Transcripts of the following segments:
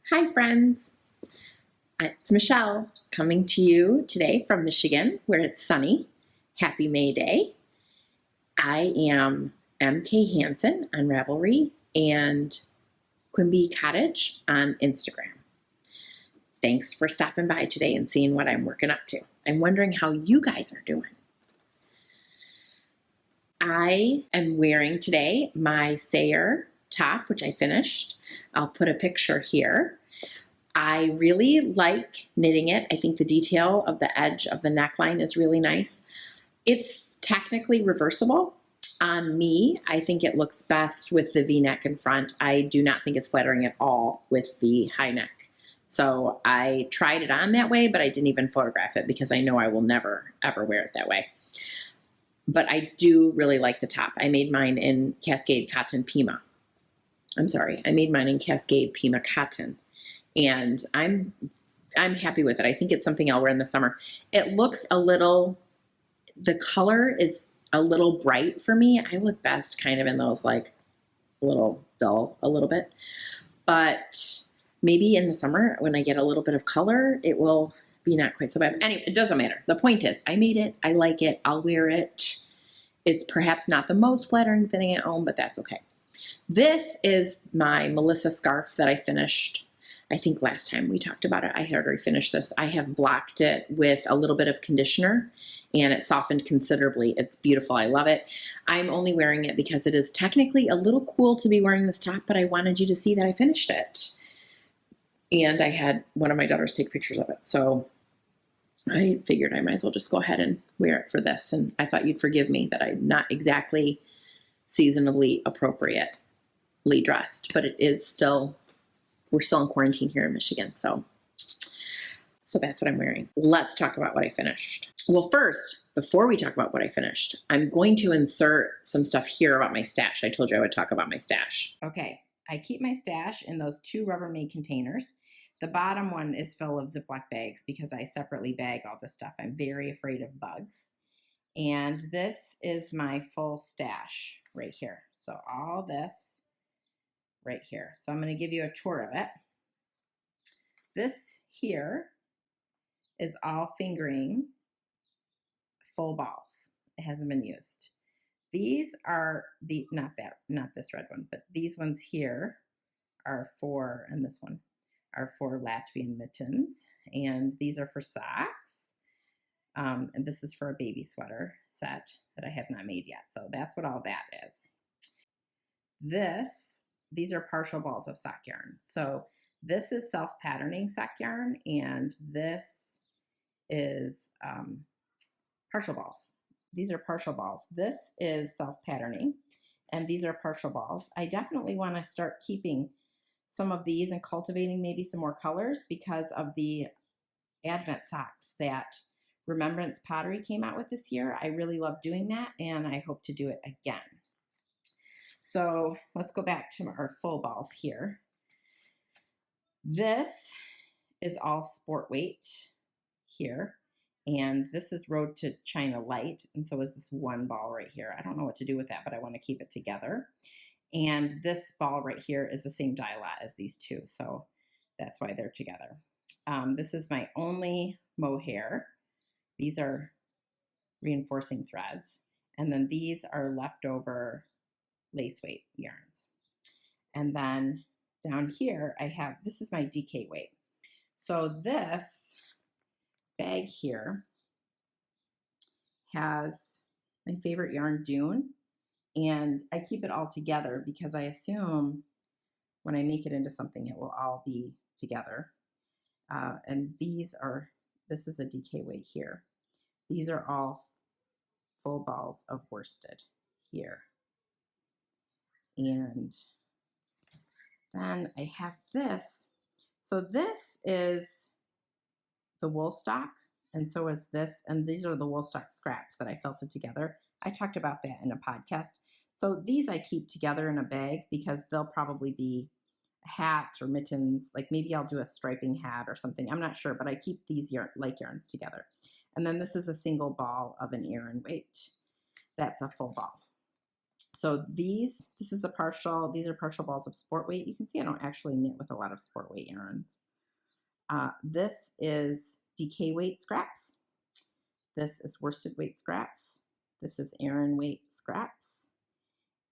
Hi friends, it's Michelle coming to you today from Michigan where it's sunny. Happy May Day. I am MKHANSEN on RAVELRY and Quimby Cottage on Instagram. Thanks for stopping by today and seeing what I'm working up to. I'm wondering how you guys are doing. I am wearing today my Sayer top, which I finished. I'll put a picture here. I really like knitting it. I think the detail of the edge of the neckline is really nice. It's technically reversible. On me, I think it looks best with the V-neck in front. I do not think it's flattering at all with the high neck. So I tried it on that way, but I didn't even photograph it because I know I will never, ever wear it that way. But I do really like the top. I made mine in Cascade Cotton Pima. I made mine in Cascade Pima Cotton. And I'm happy with it. I think it's something I'll wear in the summer. It looks a little, the color is a little bright for me. I look best kind of in those like a little dull a little bit. But maybe in the summer when I get a little bit of color, it will be not quite so bad. Anyway, it doesn't matter. The point is I made it. I like it. I'll wear it. It's perhaps not the most flattering thing at home, but that's okay. This is my Melissa scarf that I finished. I think last time we talked about it, I had already finished this. I have blocked it with a little bit of conditioner and it softened considerably. It's beautiful. I love it. I'm only wearing it because it is technically a little cool to be wearing this top, but I wanted you to see that I finished it. And I had one of my daughters take pictures of it. So I figured I might as well just go ahead and wear it for this. And I thought you'd forgive me that I'm not exactly seasonably appropriately dressed, but it is still, we're still in quarantine here in Michigan. So that's what I'm wearing. Let's talk about what I finished. Well, first, before we talk about what I finished, I'm going to insert some stuff here about my stash. I told you I would talk about my stash. Okay, I keep my stash in those 2 Rubbermaid containers. The bottom one is full of Ziploc bags because I separately bag all this stuff. I'm very afraid of bugs. And this is my full stash right here. So all this right here. So I'm going to give you a tour of it. This here is all fingering full balls. It hasn't been used. These are not this red one, but these ones here are for, and this one are for Latvian mittens, and these are for socks. And this is for a baby sweater set that I have not made yet. So that's what all that is. These are partial balls of sock yarn. So this is self-patterning sock yarn, and this is partial balls. These are partial balls. This is self-patterning, and these are partial balls. I definitely want to start keeping some of these and cultivating maybe some more colors because of the Advent socks that Remembrance Pottery came out with this year. I really love doing that, and I hope to do it again. So let's go back to our full balls here. This is all sport weight here. And this is Road to China Light. And so is this one ball right here. I don't know what to do with that, but I want to keep it together. And this ball right here is the same dye lot as these 2. So that's why they're together. This is my only mohair. These are reinforcing threads. And then these are leftover lace weight yarns. And then down here I have, this is my DK weight. So this bag here has my favorite yarn, June, and I keep it all together because I assume when I make it into something, it will all be together. And this is a DK weight here. These are all full balls of worsted here. And then I have this. So this is the wool stock, and so is this, and these are the wool stock scraps that I felted together. I talked about that in a podcast. So these I keep together in a bag because they'll probably be a hat or mittens, like maybe I'll do a striping hat or something. I'm not sure, but I keep these like yarns together. And then this is a single ball of an Aran weight. That's a full ball. So this is a partial, these are partial balls of sport weight. You can see I don't actually knit with a lot of sport weight yarns. This is DK weight scraps. This is worsted weight scraps. This is Aran weight scraps.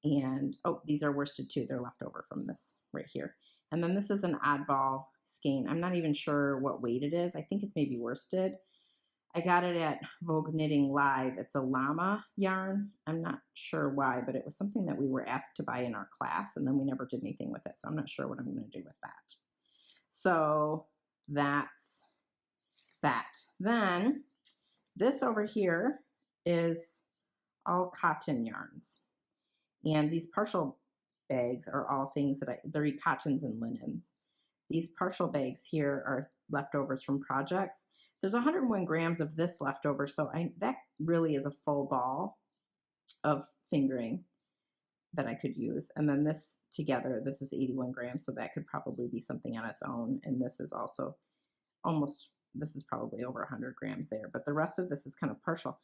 And, oh, these are worsted too. They're left over from this right here. And then this is an oddball skein. I'm not even sure what weight it is. I think it's maybe worsted. I got it at Vogue Knitting Live. It's a llama yarn. I'm not sure why, but it was something that we were asked to buy in our class, and then we never did anything with it. So I'm not sure what I'm going to do with that. So that's that. Then this over here is all cotton yarns. And these partial bags are all things that they're cottons and linens. These partial bags here are leftovers from projects. There's 101 grams of this leftover, so that really is a full ball of fingering that I could use. And then this together, this is 81 grams, so that could probably be something on its own. And this is also this is probably over 100 grams there, but the rest of this is kind of partial.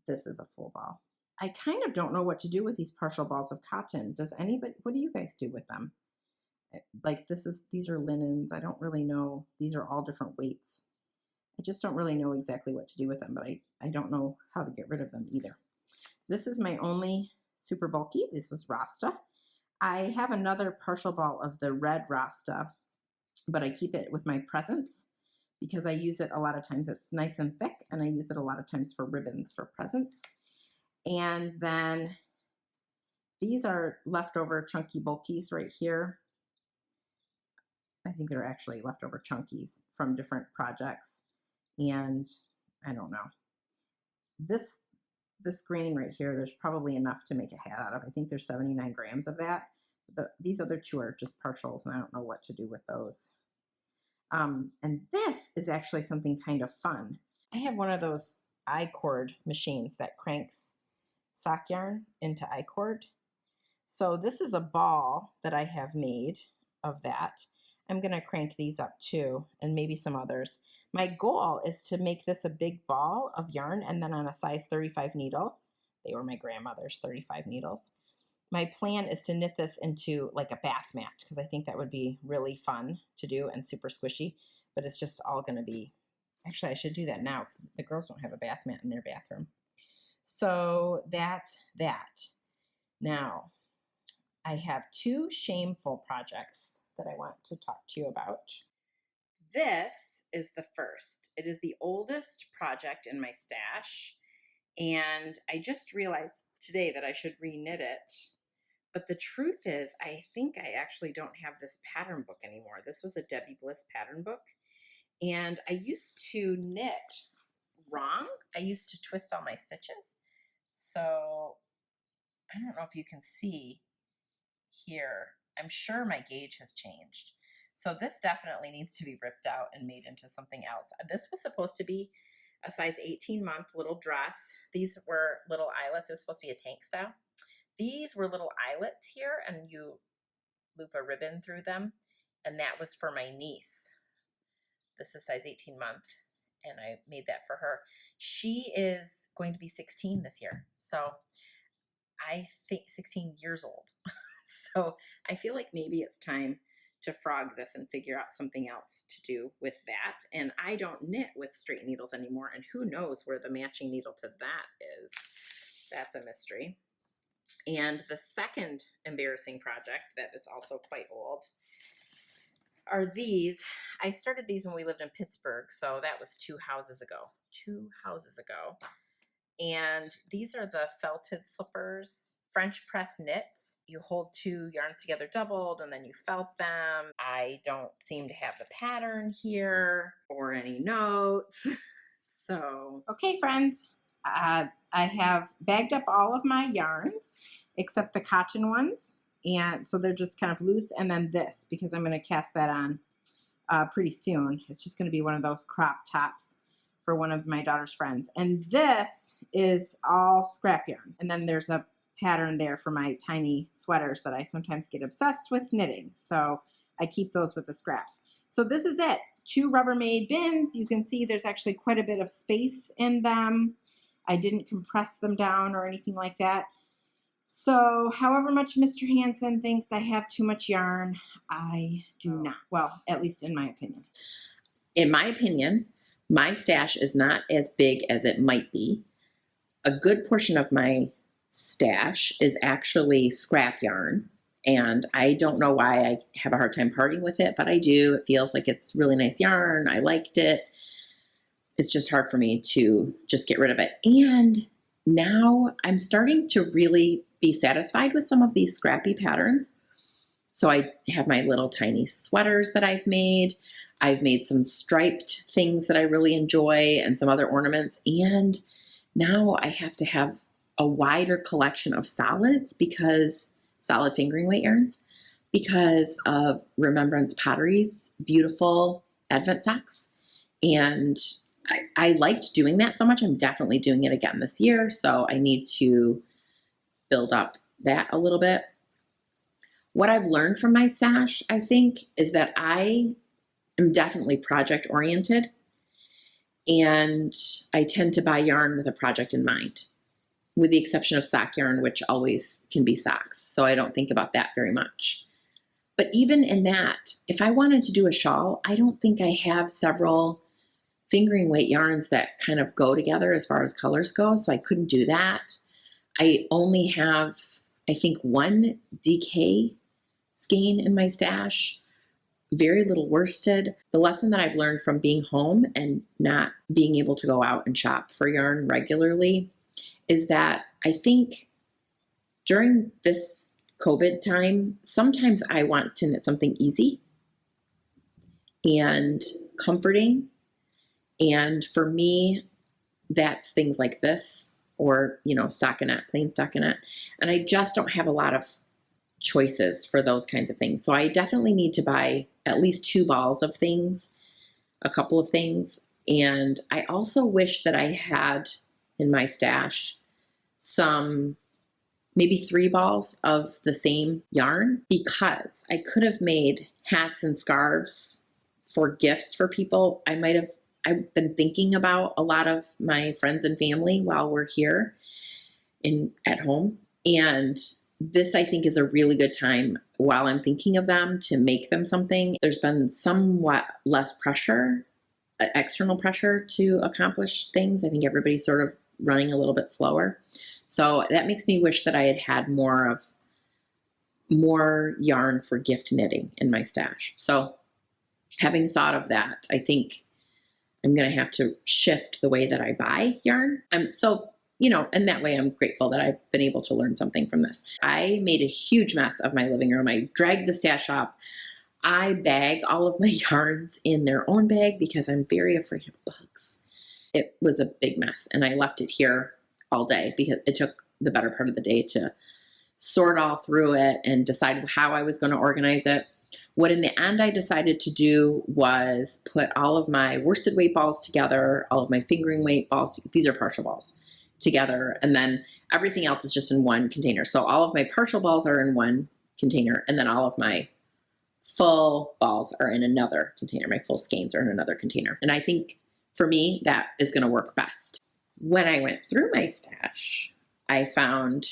This is a full ball. I kind of don't know what to do with these partial balls of cotton. Does anybody, what do you guys do with them? Like these are linens. I don't really know. These are all different weights. I just don't really know exactly what to do with them, but I don't know how to get rid of them either. This is my only super bulky. This is Rasta. I have another partial ball of the red Rasta, but I keep it with my presents because I use it a lot of times. It's nice and thick, and I use it a lot of times for ribbons for presents. And then these are leftover chunky bulkies right here. I think they're actually leftover chunkies from different projects. And I don't know. This grain right here, there's probably enough to make a hat out of. I think there's 79 grams of that. These other two are just partials, and I don't know what to do with those. And this is actually something kind of fun. I have one of those icord machines that cranks sock yarn into icord. So this is a ball that I have made of that. I'm going to crank these up too, and maybe some others. My goal is to make this a big ball of yarn, and then on a size 35 needle. They were my grandmother's 35 needles. My plan is to knit this into like a bath mat, because I think that would be really fun to do and super squishy, but it's just all going to be, actually I should do that now because the girls don't have a bath mat in their bathroom. So that's that. Now, I have two shameful projects that I want to talk to you about. This is the first. It is the oldest project in my stash, and I just realized today that I should reknit it. But the truth is, I think I actually don't have this pattern book anymore. This was a Debbie Bliss pattern book, and I used to knit wrong. I used to twist all my stitches. So I don't know if you can see here. I'm sure my gauge has changed. So this definitely needs to be ripped out and made into something else. This was supposed to be a size 18-month little dress. These were little eyelets. It was supposed to be a tank style. These were little eyelets here, and you loop a ribbon through them, and that was for my niece. This is size 18-month, and I made that for her. She is going to be 16 this year, so I think 16 years old. So I feel like maybe it's time to frog this and figure out something else to do with that. And I don't knit with straight needles anymore, and who knows where the matching needle to that is. That's a mystery. And the second embarrassing project that is also quite old are these. I started these when we lived in Pittsburgh, so that was 2 houses ago. 2 houses ago. And these are the felted slippers, French press knits. You hold 2 yarns together doubled, and then you felt them. I don't seem to have the pattern here or any notes. So, okay, friends. I have bagged up all of my yarns except the cotton ones, and so they're just kind of loose. And then this, because I'm going to cast that on pretty soon. It's just going to be one of those crop tops for one of my daughter's friends. And this is all scrap yarn. And then there's a pattern there for my tiny sweaters that I sometimes get obsessed with knitting. So I keep those with the scraps. So this is it. 2 Rubbermaid bins. You can see there's actually quite a bit of space in them. I didn't compress them down or anything like that. So, however much Mr. Hansen thinks I have too much yarn, I do not. Well, at least in my opinion. In my opinion, my stash is not as big as it might be. A good portion of my stash is actually scrap yarn, and I don't know why I have a hard time parting with it, but I do. It feels like it's really nice yarn. I liked it. It's just hard for me to just get rid of it. And now I'm starting to really be satisfied with some of these scrappy patterns. So I have my little tiny sweaters that I've made. I've made some striped things that I really enjoy and some other ornaments. And now I have to have a wider collection of solids, because solid fingering weight yarns, because of Remembrance Pottery's beautiful Advent socks. And I liked doing that so much. I'm definitely doing it again this year. So I need to build up that a little bit. What I've learned from my stash, I think, is that I am definitely project oriented, and I tend to buy yarn with a project in mind, with the exception of sock yarn, which always can be socks. So I don't think about that very much. But even in that, if I wanted to do a shawl, I don't think I have several fingering weight yarns that kind of go together as far as colors go. So I couldn't do that. I only have, I think, one DK skein in my stash, very little worsted. The lesson that I've learned from being home and not being able to go out and shop for yarn regularly is that I think during this COVID time, sometimes I want to knit something easy and comforting. And for me, that's things like this, or, stockinette, plain stockinette. And I just don't have a lot of choices for those kinds of things. So I definitely need to buy at least 2 balls of things, a couple of things. And I also wish that I had in my stash maybe 3 balls of the same yarn, because I could have made hats and scarves for gifts for people. I've been thinking about a lot of my friends and family while we're here at home. And this, I think, is a really good time while I'm thinking of them to make them something. There's been somewhat less pressure, external pressure to accomplish things. I think everybody's sort of running a little bit slower. So that makes me wish that I had had more yarn for gift knitting in my stash. So having thought of that, I think I'm going to have to shift the way that I buy yarn. And that way I'm grateful that I've been able to learn something from this. I made a huge mess of my living room. I dragged the stash up. I bag all of my yarns in their own bag because I'm very afraid of bugs. It was a big mess, and I left it here all day because it took the better part of the day to sort all through it and decide how I was going to organize it. What in the end I decided to do was put all of my worsted weight balls together, all of my fingering weight balls, these are partial balls, together, and then everything else is just in one container. So all of my partial balls are in one container, and then all of my full balls are in another container. My full skeins are in another container. And I think for me, that is going to work best. When I went through my stash, I found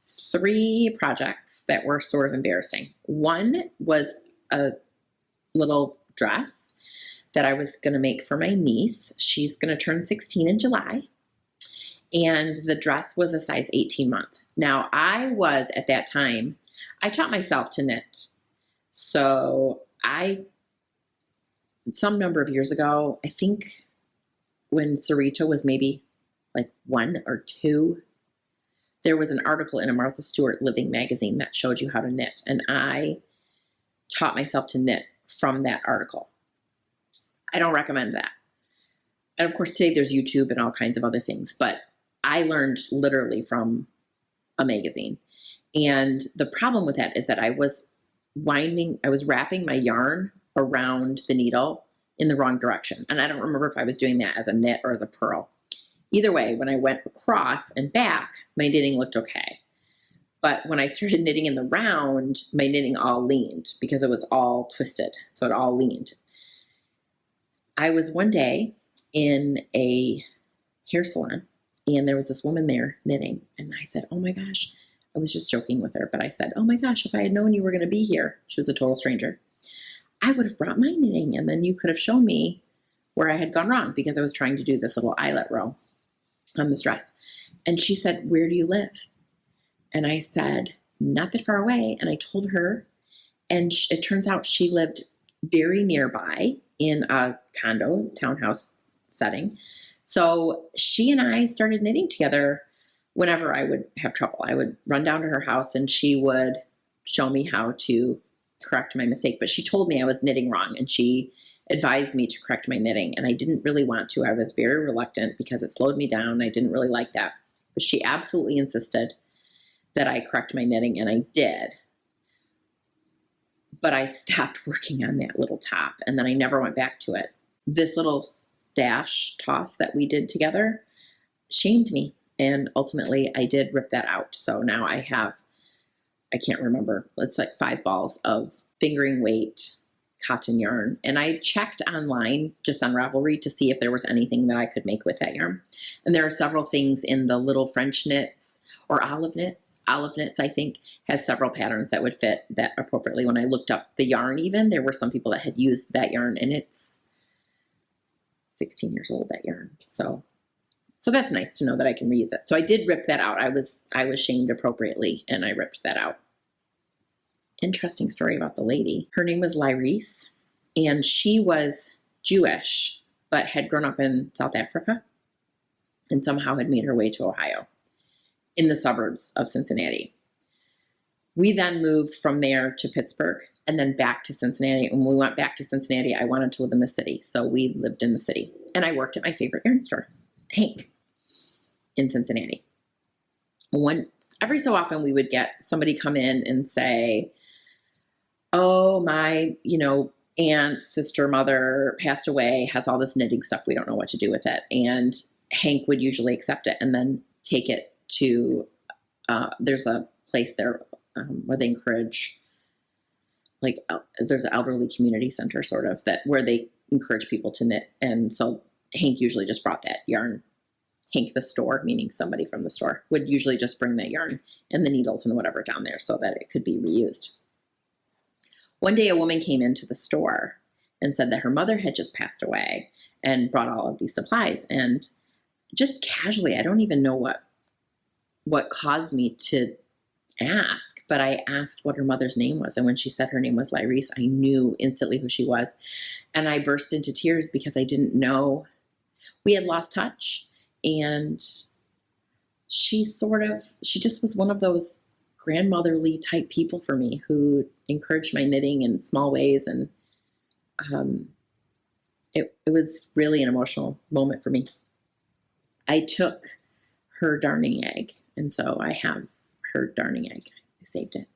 3 projects that were sort of embarrassing. One was a little dress that I was going to make for my niece. She's going to turn 16 in July. And the dress was a size 18 month. Now, at that time, I taught myself to knit. So some number of years ago, I think when Sarita was maybe like 1 or 2, there was an article in a Martha Stewart Living magazine that showed you how to knit. And I taught myself to knit from that article. I don't recommend that. And of course, today there's YouTube and all kinds of other things, but I learned literally from a magazine. And the problem with that is that I was wrapping my yarn around the needle in the wrong direction. And I don't remember if I was doing that as a knit or as a purl. Either way, when I went across and back, my knitting looked okay. But when I started knitting in the round, my knitting all leaned because it was all twisted. So it all leaned. I was one day in a hair salon, and there was this woman there knitting. And I said, oh my gosh, I was just joking with her, but I said, oh my gosh, if I had known you were going to be here, she was a total stranger, I would have brought my knitting, and then you could have shown me where I had gone wrong, because I was trying to do this little eyelet row on this dress. And she said, where do you live? And I said, not that far away. And I told her, and it turns out she lived very nearby in a condo, townhouse setting. So she and I started knitting together whenever I would have trouble. I would run down to her house and she would show me how to correct my mistake. But she told me I was knitting wrong, and she advised me to correct my knitting. And I didn't really want to. I was very reluctant because it slowed me down. I didn't really like that. But she absolutely insisted that I correct my knitting, and I did. But I stopped working on that little top, and then I never went back to it. This little stash toss that we did together shamed me, and ultimately I did rip that out. So now I have, I can't remember, it's like 5 balls of fingering weight cotton yarn. And I checked online just on Ravelry to see if there was anything that I could make with that yarn. And there are several things in the little French knits or olive knits. Olive knits, I think, has several patterns that would fit that appropriately. When I looked up the yarn, even, there were some people that had used that yarn, and it's 16 years old, that yarn. So that's nice to know that I can reuse it. So I did rip that out. I was shamed appropriately, and I ripped that out. Interesting story about the lady. Her name was Lyrese, and she was Jewish, but had grown up in South Africa and somehow had made her way to Ohio in the suburbs of Cincinnati. We then moved from there to Pittsburgh and then back to Cincinnati. And when we went back to Cincinnati, I wanted to live in the city. So we lived in the city, and I worked at my favorite yarn store, Hank, in Cincinnati. Every so often we would get somebody come in and say, oh, my, aunt, sister, mother passed away, has all this knitting stuff. We don't know what to do with it. And Hank would usually accept it and then take it to, there's a place there where they encourage, there's an elderly community center sort of where they encourage people to knit. And so Hank usually just brought that yarn. Hank, the store, meaning somebody from the store, would usually just bring that yarn and the needles and whatever down there so that it could be reused. One day a woman came into the store and said that her mother had just passed away and brought all of these supplies. And just casually, I don't even know what caused me to ask, but I asked what her mother's name was. And when she said her name was Lyrese, I knew instantly who she was. And I burst into tears because I didn't know. We had lost touch. And she just was one of those grandmotherly type people for me who encouraged my knitting in small ways. And it was really an emotional moment for me. I took her darning egg, and so I have her darning egg. I saved it.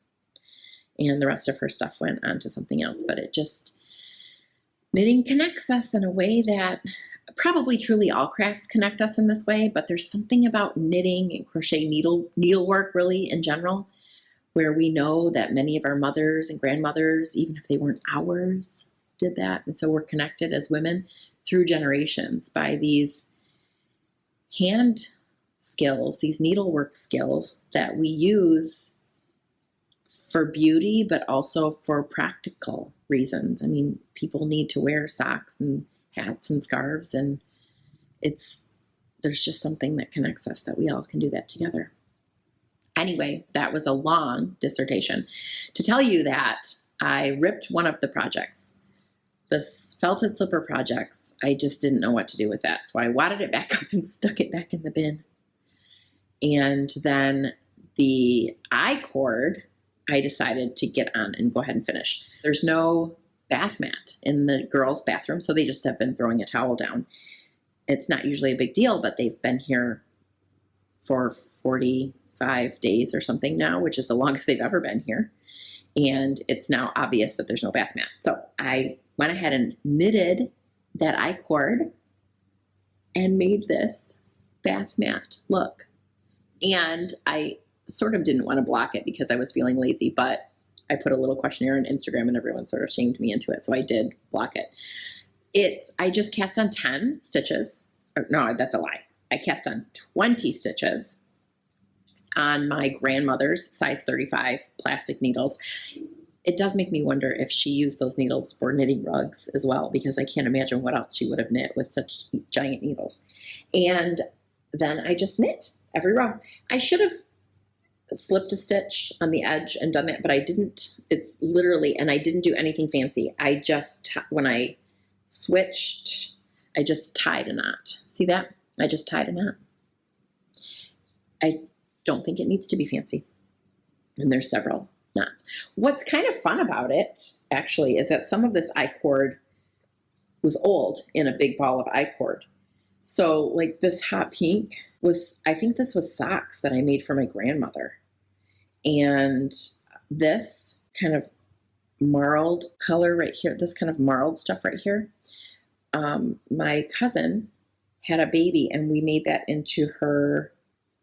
And the rest of her stuff went on to something else. But knitting connects us in a way that probably truly all crafts connect us in this way, but there's something about knitting and crochet needlework really in general, where we know that many of our mothers and grandmothers, even if they weren't ours, did that. And so we're connected as women through generations by these hand skills, these needlework skills that we use for beauty, but also for practical reasons. I mean, people need to wear socks and hats and scarves, and there's just something that connects us that we all can do that together. Anyway, that was a long dissertation to tell you that I ripped one of the projects, the felted slipper projects. I just didn't know what to do with that. So I wadded it back up and stuck it back in the bin. And then the icord, I decided to get on and go ahead and finish. There's no bath mat in the girls' bathroom, so they just have been throwing a towel down. It's not usually a big deal, but they've been here for 45 days or something now, which is the longest they've ever been here. And it's now obvious that there's no bath mat. So I went ahead and knitted that icord and made this bath mat look. And I sort of didn't want to block it because I was feeling lazy, but I put a little questionnaire on Instagram and everyone sort of shamed me into it. So I did block it. I just cast on 10 stitches. No, that's a lie. I cast on 20 stitches. on my grandmother's size 35 plastic needles. It does make me wonder if she used those needles for knitting rugs as well, because I can't imagine what else she would have knit with such giant needles. And then I just knit every row. I should have slipped a stitch on the edge and done that, but I didn't. It's literally, and I didn't do anything fancy. I just, when I switched, I just tied a knot. See that? I just tied a knot. I don't think it needs to be fancy. And there's several knots. What's kind of fun about it, actually, is that some of this icord was old in a big ball of icord. So like this hot pink was, I think this was socks that I made for my grandmother. And this kind of marled color right here, this kind of marled stuff right here, my cousin had a baby and we made that into her,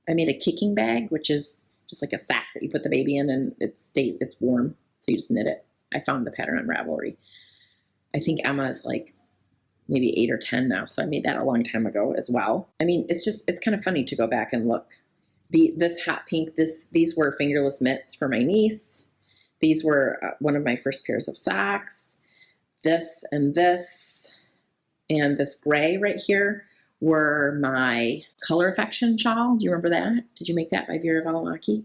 I made a kicking bag, which is just like a sack that you put the baby in and it's warm. So you just knit it. I found the pattern on Ravelry. I think Emma is like maybe 8 or 10 now. So I made that a long time ago as well. I mean, it's kind of funny to go back and look. This hot pink, these were fingerless mitts for my niece. These were one of my first pairs of socks. This and this gray right here were my Color Affection shawl. Do you remember that? Did you make that by Vera Valimaki?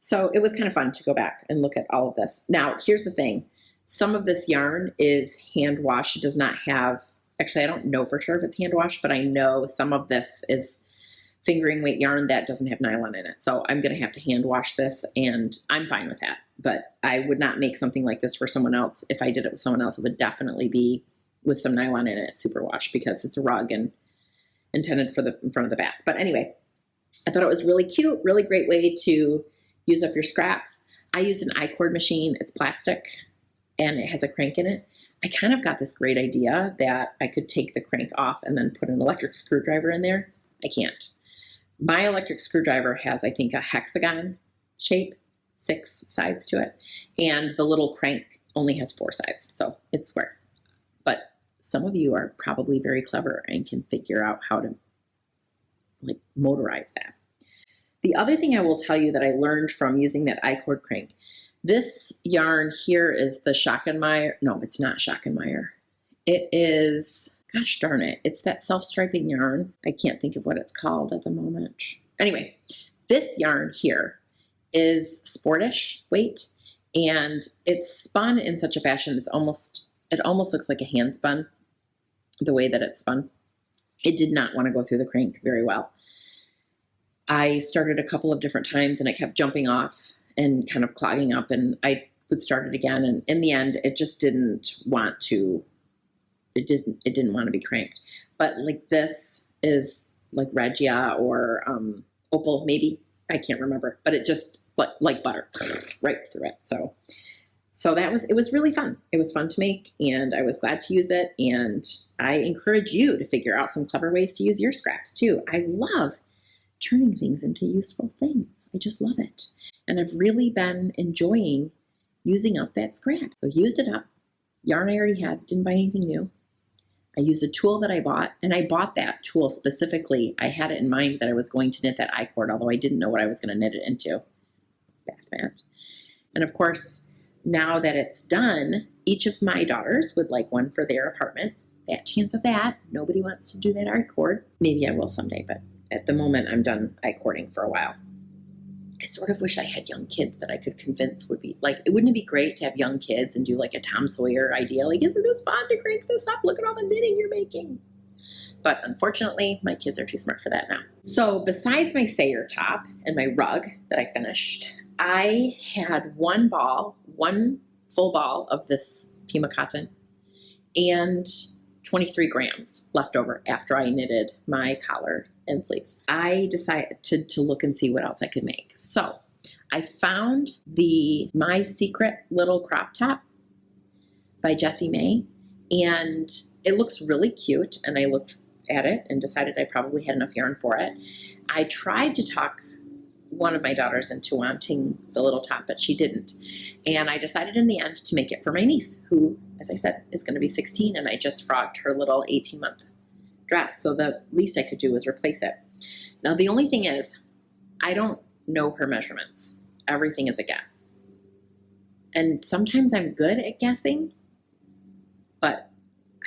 So it was kind of fun to go back and look at all of this. Now, here's the thing. Some of this yarn is hand washed. It does not have, actually, I don't know for sure if it's hand washed, but I know some of this is fingering weight yarn that doesn't have nylon in it. So I'm going to have to hand wash this and I'm fine with that. But I would not make something like this for someone else. If I did it with someone else, it would definitely be with some nylon in it, superwash, because it's a rug and intended for the in front of the bath. But anyway, I thought it was really cute, really great way to use up your scraps. I used an icord machine. It's plastic and it has a crank in it. I kind of got this great idea that I could take the crank off and then put an electric screwdriver in there. I can't. My electric screwdriver has, I think, a hexagon shape, 6 sides to it. And the little crank only has 4 sides, so it's square. But some of you are probably very clever and can figure out how to like motorize that. The other thing I will tell you that I learned from using that icord crank, this yarn here is the Schachenmeyer. No, it's not Schachenmeyer. It is, gosh darn it, it's that self-striping yarn. I can't think of what it's called at the moment. Anyway, this yarn here is sportish weight, and it's spun in such a fashion it almost looks like a hand spun, the way that it's spun. It did not want to go through the crank very well. I started a couple of different times and it kept jumping off and kind of clogging up, and I would start it again, and in the end it just didn't want to, it didn't want to be cranked. But like this is like Regia or Opal maybe, I can't remember, but it just like butter right through it. So it was really fun. It was fun to make and I was glad to use it, and I encourage you to figure out some clever ways to use your scraps too. I love turning things into useful things. I just love it. And I've really been enjoying using up that scrap. So used it up. Yarn I already had, didn't buy anything new. I used a tool that I bought, and I bought that tool specifically. I had it in mind that I was going to knit that icord, although I didn't know what I was going to knit it into. Bath mat. And of course, now that it's done, each of my daughters would like one for their apartment. Fat chance of that. Nobody wants to do that icord. Maybe I will someday, but at the moment I'm done icording for a while. I sort of wish I had young kids that I could convince would be like, wouldn't it be great to have young kids and do like a Tom Sawyer idea? Like, isn't this fun to crank this up? Look at all the knitting you're making. But unfortunately, my kids are too smart for that now. So besides my Sayer top and my rug that I finished, I had one full ball of this Pima cotton and 23 grams left over after I knitted my collar and sleeves. I decided to look and see what else I could make. So I found the My Secret Little Crop Top by Jessie May, and it looks really cute, and I looked at it and decided I probably had enough yarn for it. I tried to talk one of my daughters into wanting the little top, but she didn't. And I decided in the end to make it for my niece, who, as I said, is going to be 16, and I just frogged her little 18-month dress. So the least I could do was replace it. Now, the only thing is, I don't know her measurements. Everything is a guess. And sometimes I'm good at guessing, but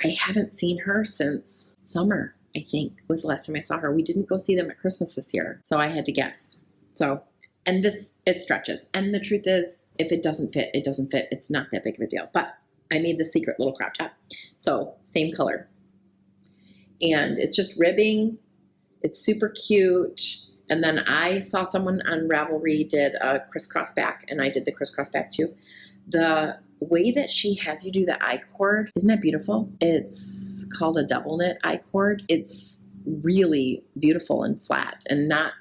I haven't seen her since summer, I think, was the last time I saw her. We didn't go see them at Christmas this year, so I had to guess. So, and this, it stretches. And the truth is, if it doesn't fit, it doesn't fit. It's not that big of a deal. But I made the secret little crop top. So, same color. And it's just ribbing. It's super cute. And then I saw someone on Ravelry did a crisscross back, and I did the crisscross back too. The way that she has you do the icord, isn't that beautiful? It's called a double knit icord. It's really beautiful and flat, and not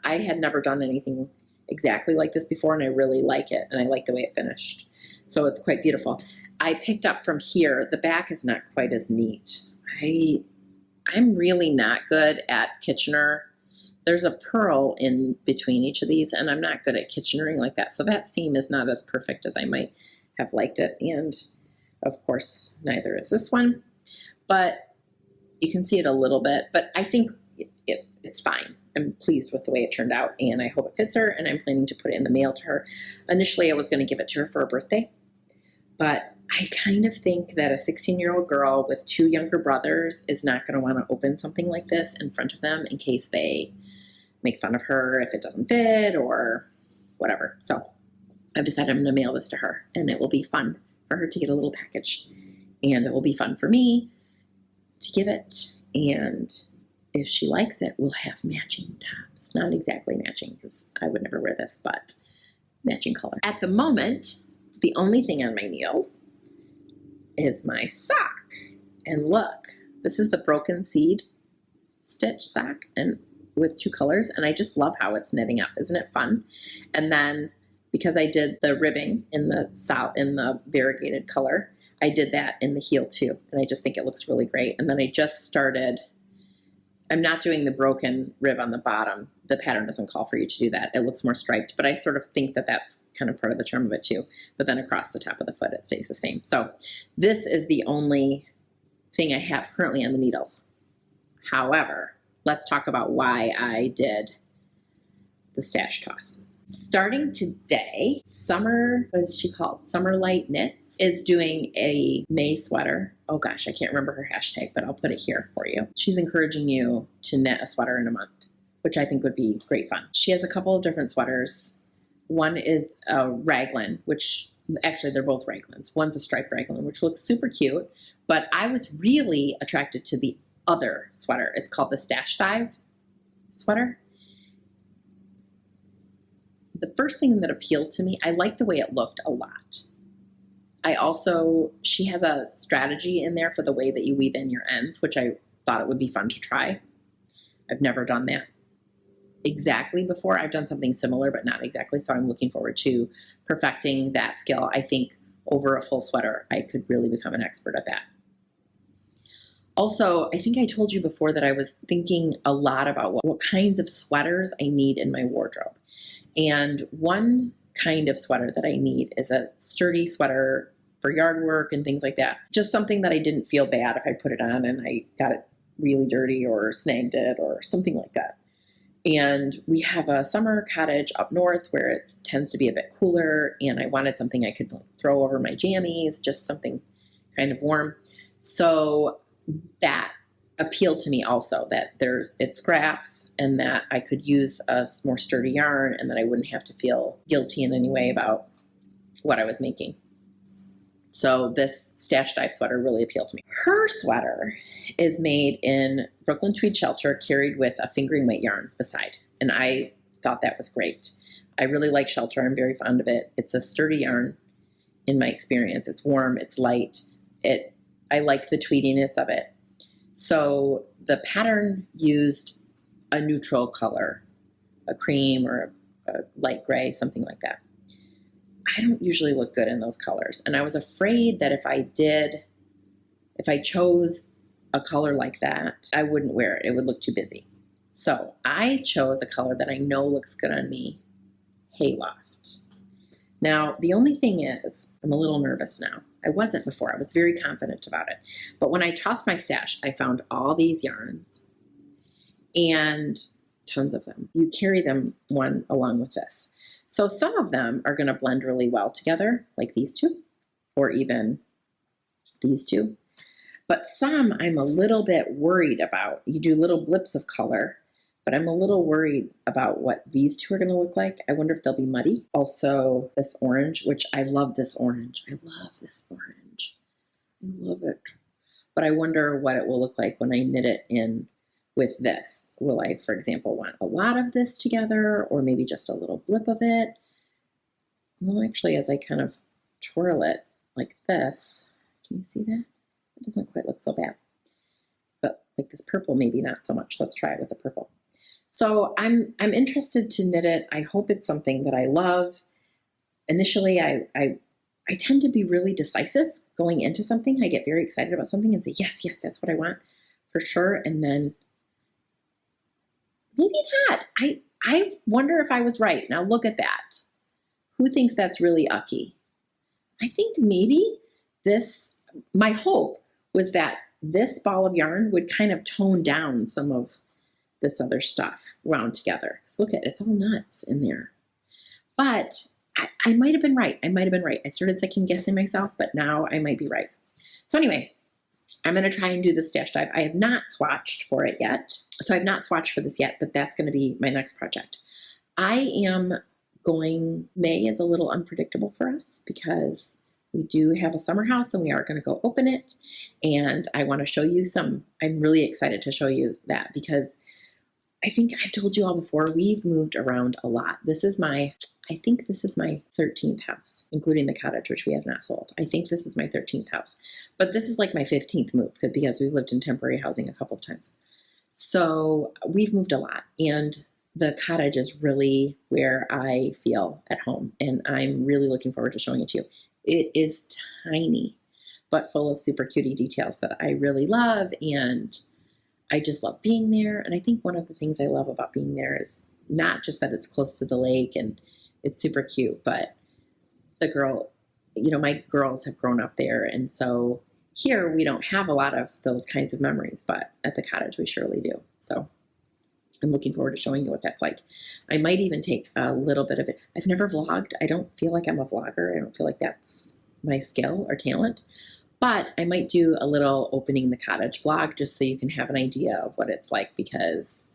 I had never done anything exactly like this before, and I really like it, and I like the way it finished. So it's quite beautiful. I picked up from here. The back is not quite as neat. I'm really not good at Kitchener. There's a purl in between each of these, and I'm not good at Kitchenering like that. So that seam is not as perfect as I might have liked it. And of course, neither is this one, but you can see it a little bit, but I think it's fine. I'm pleased with the way it turned out, and I hope it fits her, and I'm planning to put it in the mail to her. Initially, I was going to give it to her for her birthday, but I kind of think that a 16-year-old girl with 2 younger brothers is not going to want to open something like this in front of them in case they make fun of her if it doesn't fit or whatever. So I've decided I'm going to mail this to her, and it will be fun for her to get a little package, and it will be fun for me to give it. And if she likes it, we'll have matching tops. Not exactly matching, because I would never wear this, but matching color. At the moment, the only thing on my needles is my sock. And look, this is the broken seed stitch sock, and with 2 colors, and I just love how it's knitting up. Isn't it fun? And then because I did the ribbing in the variegated color, I did that in the heel too, and I just think it looks really great. And then I just started, I'm not doing the broken rib on the bottom. The pattern doesn't call for you to do that. It looks more striped, but I sort of think that that's kind of part of the charm of it too. But then across the top of the foot, it stays the same. So this is the only thing I have currently on the needles. However, let's talk about why I did the stash toss. Starting today, what is she called? Summerlight Knits is doing a May sweater. Oh gosh, I can't remember her hashtag, but I'll put it here for you. She's encouraging you to knit a sweater in a month, which I think would be great fun. She has a couple of different sweaters. One is a raglan, which actually they're both raglans. One's a striped raglan, which looks super cute, but I was really attracted to the other sweater. It's called the Stash Dive sweater. The first thing that appealed to me, I liked the way it looked a lot. She has a strategy in there for the way that you weave in your ends, which I thought it would be fun to try. I've never done that exactly before. I've done something similar, but not exactly. So I'm looking forward to perfecting that skill. I think over a full sweater, I could really become an expert at that. Also, I think I told you before that I was thinking a lot about what kinds of sweaters I need in my wardrobe. And one kind of sweater that I need is a sturdy sweater for yard work and things like that. Just something that I didn't feel bad if I put it on and I got it really dirty or snagged it or something like that. And we have a summer cottage up north where it tends to be a bit cooler, and I wanted something I could throw over my jammies, just something kind of warm. So that appealed to me also, that it scraps and that I could use a more sturdy yarn and that I wouldn't have to feel guilty in any way about what I was making. So this Stash Dive sweater really appealed to me. Her sweater is made in Brooklyn tweed shelter, carried with a fingering weight yarn beside. And I thought that was great. I really like shelter. I'm very fond of it. It's a sturdy yarn in my experience. It's warm, it's light. I like the tweediness of it. So the pattern used a neutral color, a cream or a light gray, something like that. I don't usually look good in those colors. And I was afraid that if I chose a color like that, I wouldn't wear it. It would look too busy. So I chose a color that I know looks good on me, Hayloft. Now, the only thing is, I'm a little nervous now. I wasn't before. I was very confident about it. But when I tossed my stash, I found all these yarns. And tons of them. You carry them one along with this. So some of them are going to blend really well together, like these two, or even these two. But some I'm a little bit worried about. You do little blips of color, but I'm a little worried about what these two are going to look like. I wonder if they'll be muddy. Also, this orange, which I love this orange. I love this orange. I love it. But I wonder what it will look like when I knit it in with this. Will I, for example, want a lot of this together, or maybe just a little blip of it? Well, actually, as I kind of twirl it like this, can you see that? It doesn't quite look so bad. But like this purple, maybe not so much. Let's try it with the purple. So I'm interested to knit it. I hope it's something that I love. Initially, I tend to be really decisive going into something. I get very excited about something and say, yes, that's what I want for sure. And then maybe not. I wonder if I was right. Now look at that. Who thinks that's really ucky? I think maybe this, my hope was that this ball of yarn would kind of tone down some of this other stuff wound together. Because look at it, it's all nuts in there. But I might have been right. I started second guessing myself, but now I might be right. So anyway, I'm going to try and do the stash dive. I have not swatched for it yet. So I've not swatched for this yet, but that's going to be my next project. May is a little unpredictable for us because we do have a summer house and we are going to go open it. And I want to show you I'm really excited to show you that because I think I've told you all before, we've moved around a lot. I think this is my 13th house, including the cottage, which we have not sold. I think this is my 13th house, but this is like my 15th move because we've lived in temporary housing a couple of times. So we've moved a lot, and the cottage is really where I feel at home, and I'm really looking forward to showing it to you. It is tiny, but full of super cutie details that I really love, and I just love being there. And I think one of the things I love about being there is not just that it's close to the lake and it's super cute, but my girls have grown up there. And so here we don't have a lot of those kinds of memories, but at the cottage we surely do. So I'm looking forward to showing you what that's like. I might even take a little bit of it. I've never vlogged. I don't feel like I'm a vlogger. I don't feel like that's my skill or talent. But I might do a little opening the cottage vlog just so you can have an idea of what it's like, because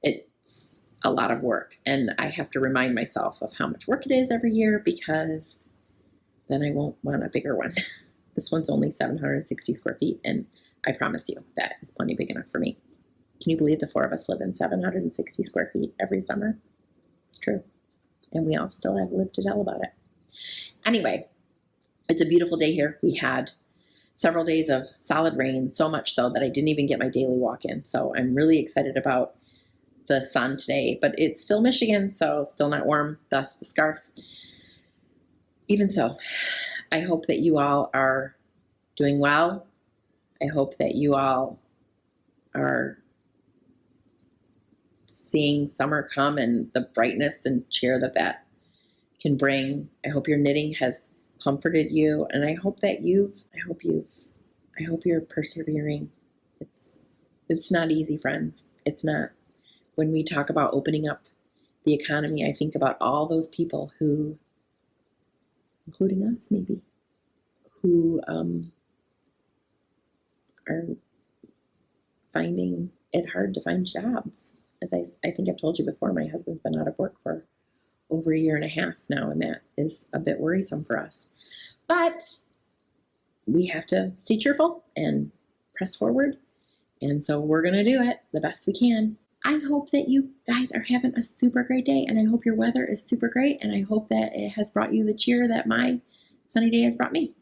it's a lot of work. And I have to remind myself of how much work it is every year, because then I won't want a bigger one. This one's only 760 square feet, and I promise you that is plenty big enough for me. Can you believe the four of us live in 760 square feet every summer? It's true. And we all still have lived to tell about it. Anyway, it's a beautiful day here. We had several days of solid rain, so much so that I didn't even get my daily walk in. So I'm really excited about the sun today, but it's still Michigan, so still not warm, thus the scarf. Even so, I hope that you all are doing well. I hope that you all are seeing summer come and the brightness and cheer that can bring. I hope your knitting has comforted you, and I hope you're persevering. It's not easy, friends. It's not. When we talk about opening up the economy, I think about all those people who, including us maybe, who are finding it hard to find jobs. As I think I've told you before, my husband's been out of work for over a year and a half now, and that is a bit worrisome for us. But we have to stay cheerful and press forward, and so we're going to do it the best we can. I hope that you guys are having a super great day, and I hope your weather is super great, and I hope that it has brought you the cheer that my sunny day has brought me.